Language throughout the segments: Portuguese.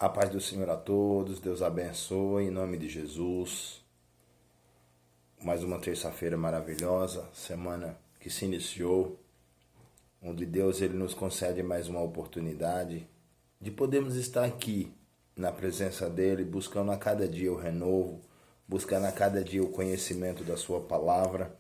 A paz do Senhor a todos, Deus abençoe, em nome de Jesus. Mais uma terça-feira maravilhosa, semana que se iniciou, onde Deus ele nos concede mais uma oportunidade de podermos estar aqui na presença dele, buscando a cada dia o renovo, buscando a cada dia o conhecimento da sua palavra,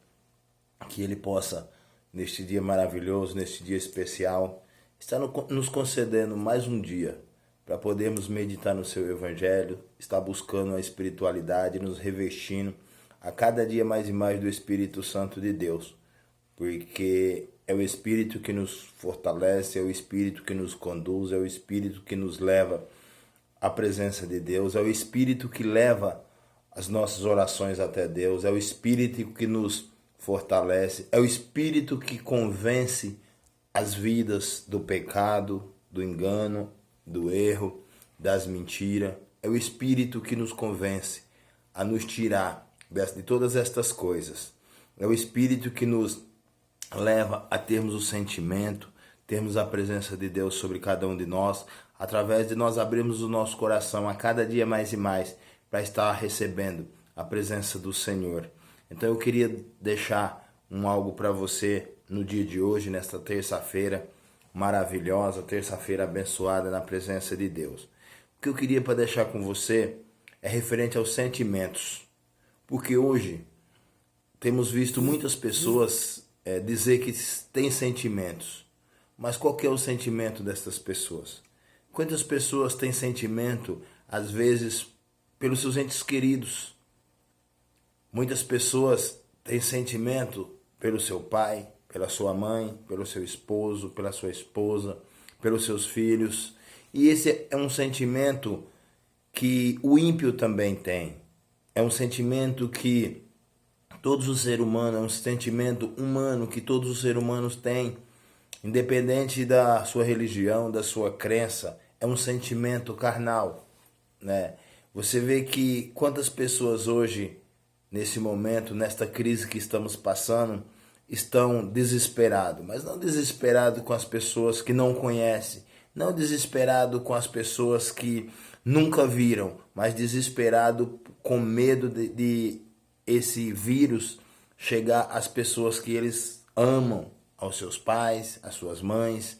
que ele possa, neste dia maravilhoso, neste dia especial, estar nos concedendo mais um dia para podermos meditar no seu evangelho, estar buscando a espiritualidade, nos revestindo a cada dia mais e mais do Espírito Santo de Deus, porque é o Espírito que nos fortalece, é o Espírito que nos conduz, é o Espírito que nos leva à presença de Deus, é o Espírito que leva as nossas orações até Deus, é o Espírito que nos fortalece, é o Espírito que convence as vidas do pecado, do engano, do erro, das mentiras. É o Espírito que nos convence a nos tirar de todas estas coisas. É o Espírito que nos leva a termos o sentimento, termos a presença de Deus sobre cada um de nós, através de nós abrirmos o nosso coração a cada dia mais e mais para estar recebendo a presença do Senhor. Então eu queria deixar algo para você no dia de hoje, nesta terça-feira maravilhosa, terça-feira abençoada na presença de Deus. O que eu queria para deixar com você é referente aos sentimentos, porque hoje temos visto muitas pessoas dizer que têm sentimentos, mas qual que é o sentimento dessas pessoas? Quantas pessoas têm sentimento, às vezes, pelos seus entes queridos? Muitas pessoas têm sentimento pelo seu pai, pela sua mãe, pelo seu esposo, pela sua esposa, pelos seus filhos. E esse é um sentimento que o ímpio também tem. É um sentimento que todos os seres humanos, é um sentimento humano que todos os seres humanos têm, independente da sua religião, da sua crença. É um sentimento carnal, né? Você vê que quantas pessoas hoje, nesse momento, nesta crise que estamos passando, estão desesperados, mas não desesperados com as pessoas que não conhecem, não desesperado com as pessoas que nunca viram, mas desesperado com medo de esse vírus chegar às pessoas que eles amam, aos seus pais, às suas mães,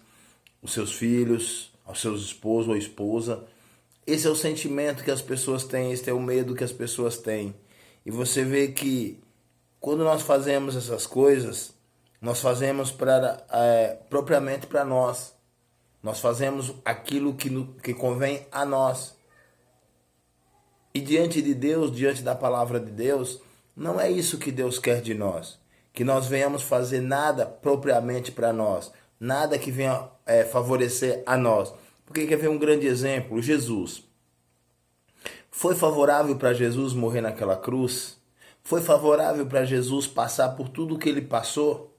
os seus filhos, aos seus esposos ou esposa. Esse é o sentimento que as pessoas têm, esse é o medo que as pessoas têm. E você vê que quando nós fazemos essas coisas, nós fazemos propriamente para nós. Nós fazemos aquilo que convém a nós. E diante de Deus, diante da palavra de Deus, não é isso que Deus quer de nós. Que nós venhamos fazer nada propriamente para nós. Nada que venha favorecer a nós. Porque quer ver um grande exemplo? Jesus. Foi favorável para Jesus morrer naquela cruz? Foi favorável para Jesus passar por tudo o que ele passou?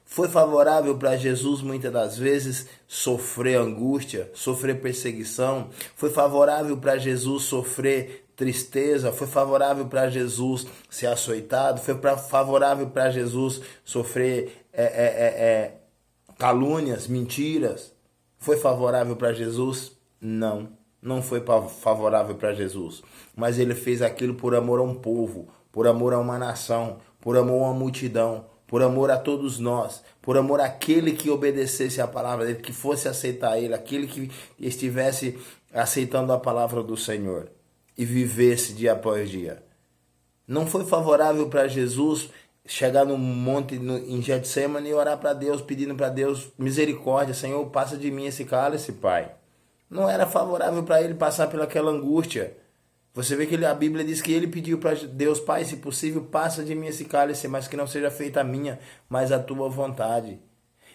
Foi favorável para Jesus, muitas das vezes, sofrer angústia, sofrer perseguição? Foi favorável para Jesus sofrer tristeza? Foi favorável para Jesus ser açoitado? Foi favorável para Jesus sofrer calúnias, mentiras? Foi favorável para Jesus? Não, não foi favorável para Jesus. Mas ele fez aquilo por amor a um povo, por amor a uma nação, por amor a uma multidão, por amor a todos nós, por amor àquele que obedecesse a palavra dele, que fosse aceitar ele, aquele que estivesse aceitando a palavra do Senhor e vivesse dia após dia. Não foi favorável para Jesus chegar no monte em Getsemane e orar para Deus, pedindo para Deus misericórdia. Senhor, passa de mim esse cálice, Pai. Não era favorável para ele passar pelaquela angústia. Você vê que a Bíblia diz que ele pediu para Deus: Pai, se possível, passa de mim esse cálice, mas que não seja feita a minha, mas a tua vontade.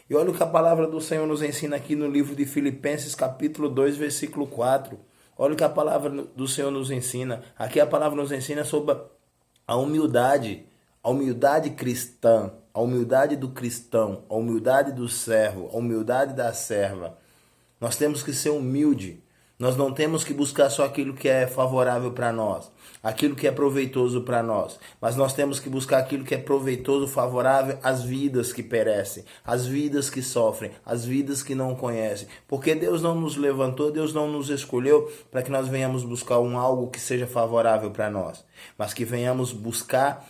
E olha o que a palavra do Senhor nos ensina aqui no livro de Filipenses, capítulo 2, versículo 4. Olha o que a palavra do Senhor nos ensina. Aqui a palavra nos ensina sobre a humildade cristã, a humildade do cristão, a humildade do servo, a humildade da serva. Nós temos que ser humilde. Nós não temos que buscar só aquilo que é favorável para nós, aquilo que é proveitoso para nós, mas nós temos que buscar aquilo que é proveitoso, favorável às vidas que perecem, às vidas que sofrem, às vidas que não conhecem. Porque Deus não nos levantou, Deus não nos escolheu para que nós venhamos buscar algo que seja favorável para nós, mas que venhamos buscar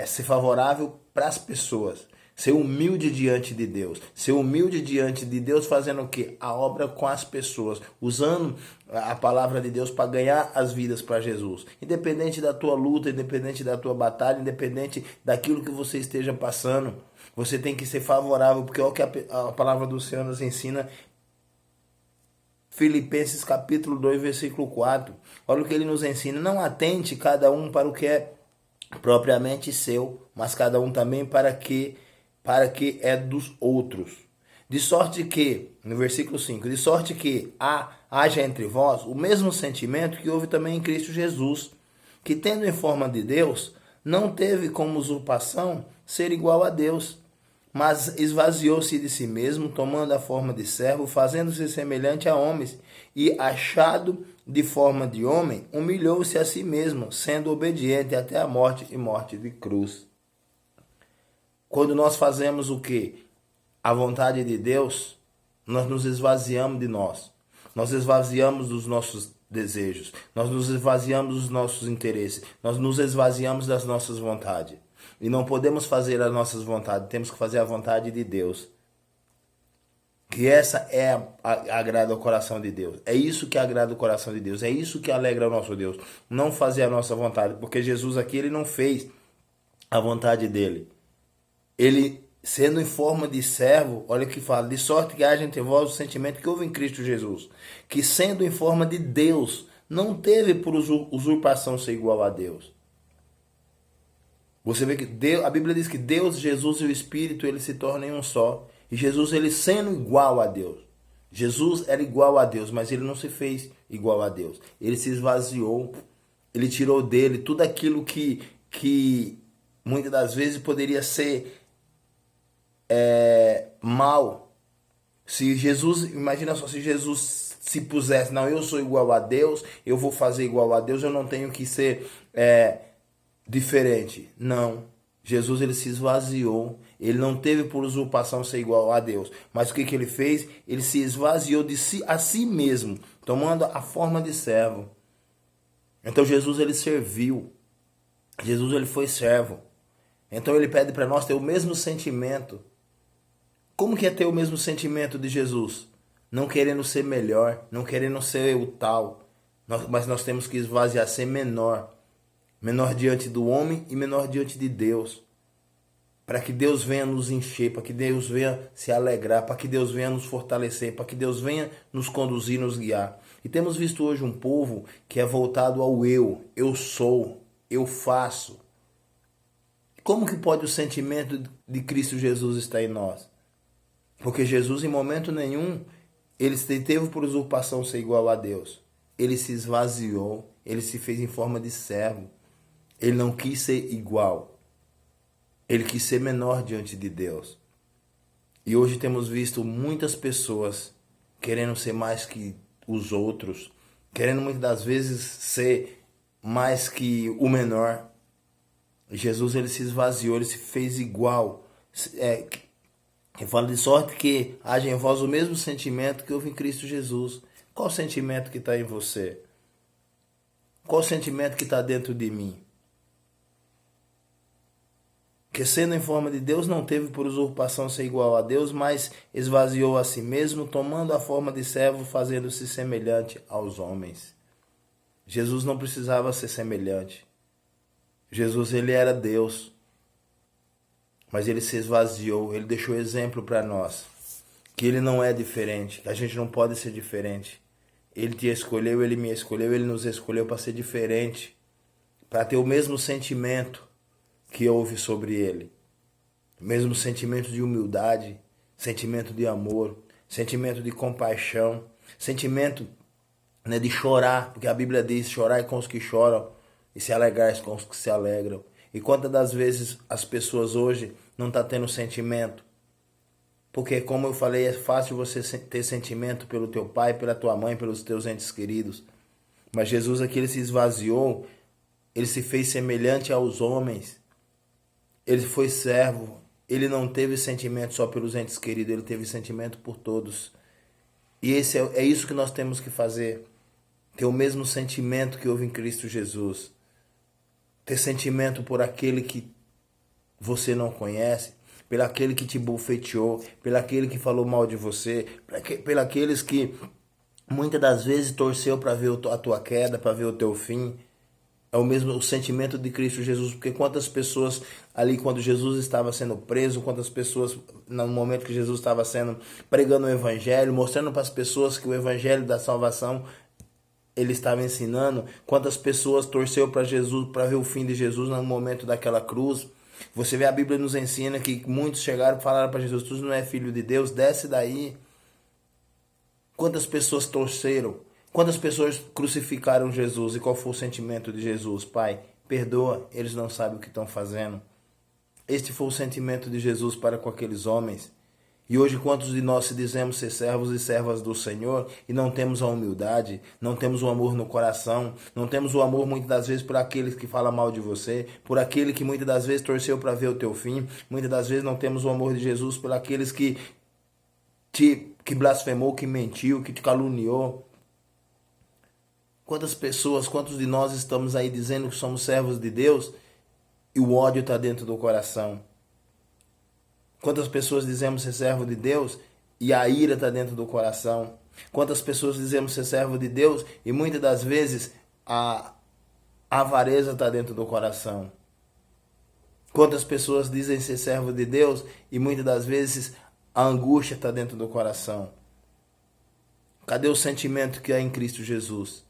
ser favorável para as pessoas. Ser humilde diante de Deus. Ser humilde diante de Deus fazendo o quê? A obra com as pessoas. Usando a palavra de Deus para ganhar as vidas para Jesus. Independente da tua luta, independente da tua batalha, independente daquilo que você esteja passando. Você tem que ser favorável, porque olha o que a palavra do Senhor nos ensina. Filipenses capítulo 2, versículo 4. Olha o que ele nos ensina. Não atente cada um para o que é propriamente seu, mas cada um também para que é dos outros. De sorte que, no versículo 5, de sorte que haja entre vós o mesmo sentimento que houve também em Cristo Jesus, que tendo em forma de Deus, não teve como usurpação ser igual a Deus, mas esvaziou-se de si mesmo, tomando a forma de servo, fazendo-se semelhante a homens, e achado de forma de homem, humilhou-se a si mesmo, sendo obediente até a morte e morte de cruz. Quando nós fazemos o que? A vontade de Deus, nós nos esvaziamos de nós. Nós esvaziamos dos nossos desejos. Nós nos esvaziamos dos nossos interesses. Nós nos esvaziamos das nossas vontades. E não podemos fazer as nossas vontades. Temos que fazer a vontade de Deus. Que essa agrada o coração de Deus. É isso que agrada o coração de Deus. É isso que alegra o nosso Deus. Não fazer a nossa vontade. Porque Jesus aqui, ele não fez a vontade dele. Ele, sendo em forma de servo, olha o que fala, de sorte que haja entre vós o sentimento que houve em Cristo Jesus, que sendo em forma de Deus, não teve por usurpação ser igual a Deus. Você vê que Deus, a Bíblia diz que Deus, Jesus e o Espírito, eles se tornam um só. E Jesus, ele sendo igual a Deus. Jesus era igual a Deus, mas ele não se fez igual a Deus. Ele se esvaziou, ele tirou dele tudo aquilo que muitas das vezes poderia ser mal. Se Jesus, imagina só, se Jesus se pusesse, não, eu sou igual a Deus, eu vou fazer igual a Deus, eu não tenho que ser diferente. Não. Jesus, ele se esvaziou, ele não teve por usurpação ser igual a Deus, mas o que ele fez? Ele se esvaziou de si a si mesmo, tomando a forma de servo. Então Jesus, ele serviu. Jesus, ele foi servo. Então ele pede para nós ter o mesmo sentimento. Como que é ter o mesmo sentimento de Jesus? Não querendo ser melhor, não querendo ser o tal, mas nós temos que esvaziar, ser menor. Menor diante do homem e menor diante de Deus. Para que Deus venha nos encher, para que Deus venha se alegrar, para que Deus venha nos fortalecer, para que Deus venha nos conduzir, nos guiar. E temos visto hoje um povo que é voltado ao eu sou, eu faço. Como que pode o sentimento de Cristo Jesus estar em nós? Porque Jesus, em momento nenhum, ele teve por usurpação ser igual a Deus. Ele se esvaziou, ele se fez em forma de servo. Ele não quis ser igual. Ele quis ser menor diante de Deus. E hoje temos visto muitas pessoas querendo ser mais que os outros, querendo muitas das vezes ser mais que o menor. Jesus, ele se esvaziou, ele se fez igual. Ele fala de sorte que haja em vós o mesmo sentimento que houve em Cristo Jesus. Qual o sentimento que está em você? Qual o sentimento que está dentro de mim? Que sendo em forma de Deus, não teve por usurpação ser igual a Deus, mas esvaziou a si mesmo, tomando a forma de servo, fazendo-se semelhante aos homens. Jesus não precisava ser semelhante. Jesus, ele era Deus. Mas ele se esvaziou, ele deixou exemplo para nós. Que ele não é diferente, que a gente não pode ser diferente. Ele te escolheu, ele me escolheu, ele nos escolheu para ser diferente. Para ter o mesmo sentimento que houve sobre ele. O mesmo sentimento de humildade, sentimento de amor, sentimento de compaixão, sentimento, né, de chorar, porque a Bíblia diz, chorar com os que choram e se alegrar com os que se alegram. E quantas das vezes as pessoas hoje não estão tendo sentimento? Porque, como eu falei, é fácil você ter sentimento pelo teu pai, pela tua mãe, pelos teus entes queridos. Mas Jesus aqui, ele se esvaziou, ele se fez semelhante aos homens. Ele foi servo. Ele não teve sentimento só pelos entes queridos, ele teve sentimento por todos. E esse é isso que nós temos que fazer. Ter o mesmo sentimento que houve em Cristo Jesus. Ter sentimento por aquele que você não conhece, pelo aquele que te bofeteou, pelo aquele que falou mal de você, pelo aqueles que muitas das vezes torceu para ver a tua queda, para ver o teu fim. É o mesmo sentimento de Cristo Jesus, porque quantas pessoas ali quando Jesus estava sendo preso, quantas pessoas no momento que Jesus estava sendo pregando o evangelho, mostrando para as pessoas que o evangelho da salvação ele estava ensinando, quantas pessoas torceu para Jesus, para ver o fim de Jesus no momento daquela cruz. Você vê, a Bíblia nos ensina que muitos chegaram e falaram para Jesus: tu não é filho de Deus, desce daí. Quantas pessoas torceram? Quantas pessoas crucificaram Jesus? E qual foi o sentimento de Jesus? Pai, perdoa, eles não sabem o que estão fazendo. Este foi o sentimento de Jesus para com aqueles homens. E hoje, quantos de nós se dizemos ser servos e servas do Senhor e não temos a humildade, não temos o amor no coração, não temos o amor muitas das vezes por aqueles que falam mal de você, por aquele que muitas das vezes torceu para ver o teu fim, muitas das vezes não temos o amor de Jesus por aqueles que blasfemou, que mentiu, que te caluniou. Quantas pessoas, quantos de nós estamos aí dizendo que somos servos de Deus e o ódio está dentro do coração? Quantas pessoas dizemos ser servo de Deus e a ira está dentro do coração? Quantas pessoas dizemos ser servo de Deus e muitas das vezes a avareza está dentro do coração? Quantas pessoas dizem ser servo de Deus e muitas das vezes a angústia está dentro do coração? Cadê o sentimento que há em Cristo Jesus?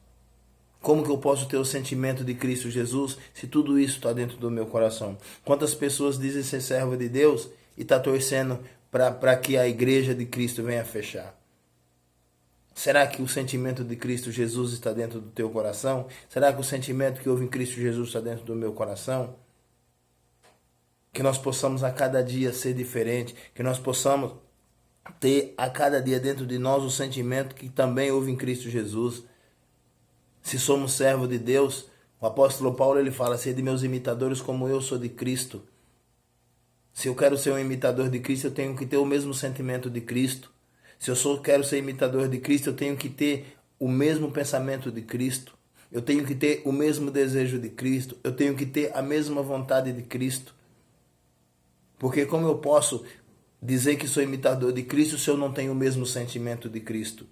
Como que eu posso ter o sentimento de Cristo Jesus se tudo isso está dentro do meu coração? Quantas pessoas dizem ser servo de Deus e está torcendo para que a igreja de Cristo venha fechar? Será que o sentimento de Cristo Jesus está dentro do teu coração? Será que o sentimento que houve em Cristo Jesus está dentro do meu coração? Que nós possamos a cada dia ser diferente, que nós possamos ter a cada dia dentro de nós o sentimento que também houve em Cristo Jesus. Se somos servos de Deus, o apóstolo Paulo ele fala: sede meus imitadores como eu sou de Cristo. Se eu quero ser um imitador de Cristo, eu tenho que ter o mesmo sentimento de Cristo. Se eu quero ser imitador de Cristo, eu tenho que ter o mesmo pensamento de Cristo. Eu tenho que ter o mesmo desejo de Cristo. Eu tenho que ter a mesma vontade de Cristo. Porque como eu posso dizer que sou imitador de Cristo se eu não tenho o mesmo sentimento de Cristo?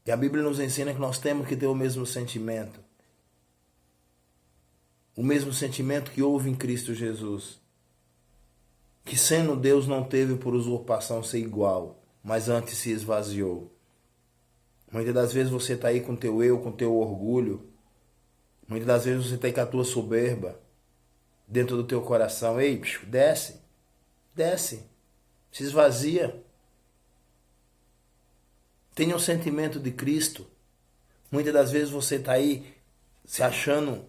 E a Bíblia nos ensina que nós temos que ter o mesmo sentimento. O mesmo sentimento que houve em Cristo Jesus. Que sendo Deus não teve por usurpação ser igual, mas antes se esvaziou. Muitas das vezes você está aí com teu eu, com teu orgulho. Muitas das vezes você está aí com a tua soberba dentro do teu coração. Ei, bicho, desce. Desce. Se esvazia. Tenha o sentimento de Cristo. Muitas das vezes você está aí se achando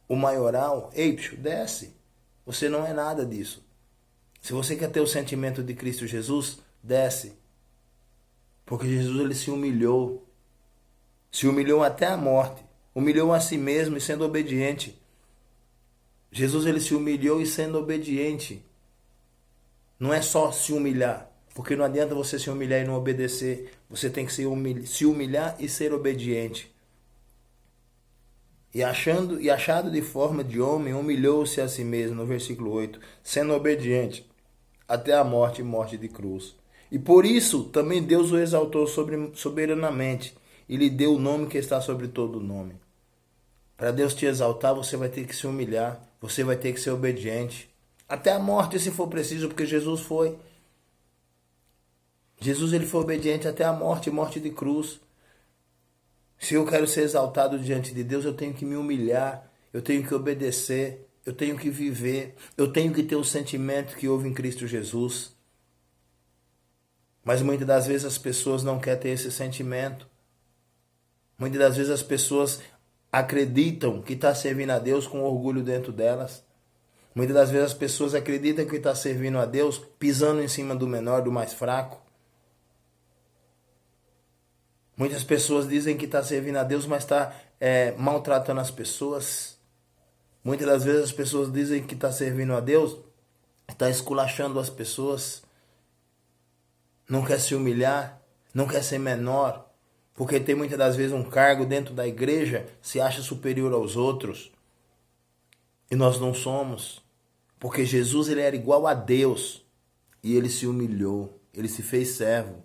o maioral. Ei, bicho, desce. Você não é nada disso. Se você quer ter o sentimento de Cristo Jesus, desce. Porque Jesus ele se humilhou. Se humilhou até a morte. Humilhou a si mesmo e sendo obediente. Jesus ele se humilhou e sendo obediente. Não é só se humilhar. Porque não adianta você se humilhar e não obedecer. Você tem que se humilhar e ser obediente. E achado de forma de homem, humilhou-se a si mesmo, no versículo 8, sendo obediente até a morte e morte de cruz. E por isso também Deus o exaltou soberanamente e lhe deu o nome que está sobre todo nome. Para Deus te exaltar, você vai ter que se humilhar, você vai ter que ser obediente. Até a morte, se for preciso, porque Jesus foi. Jesus ele foi obediente até a morte, morte de cruz. Se eu quero ser exaltado diante de Deus, eu tenho que me humilhar, eu tenho que obedecer, eu tenho que viver, eu tenho que ter o sentimento que houve em Cristo Jesus. Mas muitas das vezes as pessoas não querem ter esse sentimento. Muitas das vezes as pessoas acreditam que está servindo a Deus com orgulho dentro delas. Muitas das vezes as pessoas acreditam que está servindo a Deus pisando em cima do menor, do mais fraco. Muitas pessoas dizem que está servindo a Deus, mas está maltratando as pessoas. Muitas das vezes as pessoas dizem que está servindo a Deus, está esculachando as pessoas. Não quer se humilhar, não quer ser menor. Porque tem muitas das vezes um cargo dentro da igreja, se acha superior aos outros. E nós não somos. Porque Jesus ele era igual a Deus. E ele se humilhou, ele se fez servo.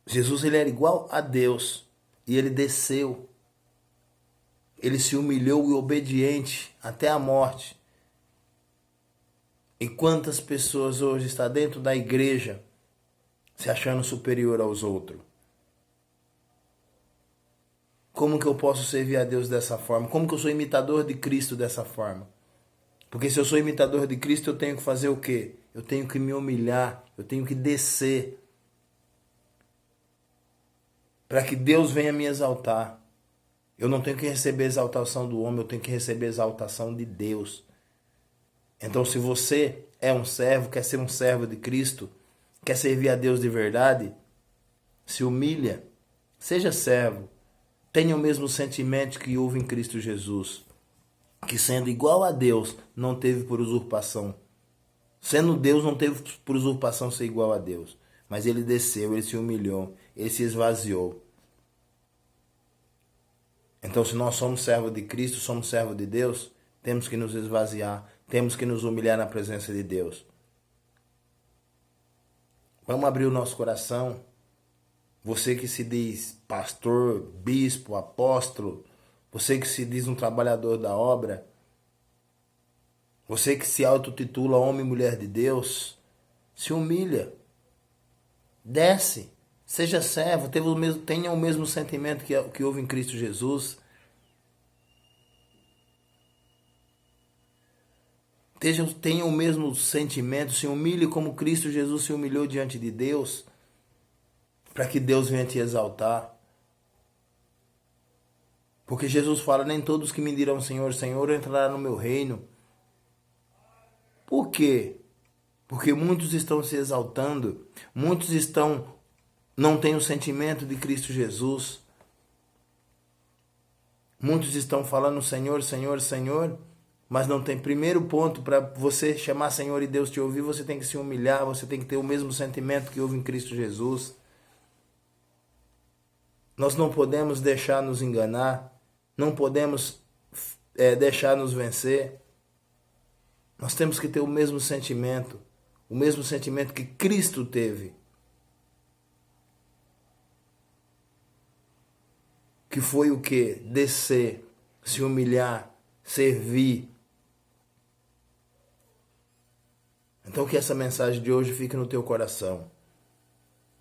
Jesus ele era igual a Deus e ele desceu. Ele se humilhou e obediente até a morte. E quantas pessoas hoje estão dentro da igreja se achando superior aos outros? Como que eu posso servir a Deus dessa forma? Como que eu sou imitador de Cristo dessa forma? Porque se eu sou imitador de Cristo, eu tenho que fazer o quê? Eu tenho que me humilhar, eu tenho que descer. Para que Deus venha me exaltar. Eu não tenho que receber a exaltação do homem, eu tenho que receber a exaltação de Deus. Então, se você é um servo, quer ser um servo de Cristo, quer servir a Deus de verdade, se humilha, seja servo, tenha o mesmo sentimento que houve em Cristo Jesus, que sendo igual a Deus, não teve por usurpação. Sendo Deus, não teve por usurpação ser igual a Deus. Mas ele desceu, ele se humilhou, ele se esvaziou. Então, se nós somos servos de Cristo, somos servos de Deus, temos que nos esvaziar, temos que nos humilhar na presença de Deus. Vamos abrir o nosso coração. Você que se diz pastor, bispo, apóstolo, você que se diz um trabalhador da obra, você que se autotitula homem e mulher de Deus, se humilha, desce. Seja servo, tenha o mesmo sentimento que houve em Cristo Jesus. Tenha o mesmo sentimento, se humilhe como Cristo Jesus se humilhou diante de Deus, para que Deus venha te exaltar. Porque Jesus fala, nem todos que me dirão Senhor, Senhor entrarão no meu reino. Por quê? Porque muitos estão se exaltando, muitos não têm o sentimento de Cristo Jesus. Muitos estão falando Senhor, Senhor, Senhor, mas não tem. Primeiro ponto, para você chamar Senhor e Deus te ouvir, você tem que se humilhar, você tem que ter o mesmo sentimento que houve em Cristo Jesus. Nós não podemos deixar nos enganar, não podemos deixar nos vencer. Nós temos que ter o mesmo sentimento que Cristo teve. Que foi o quê? Descer, se humilhar, servir. Então que essa mensagem de hoje fique no teu coração.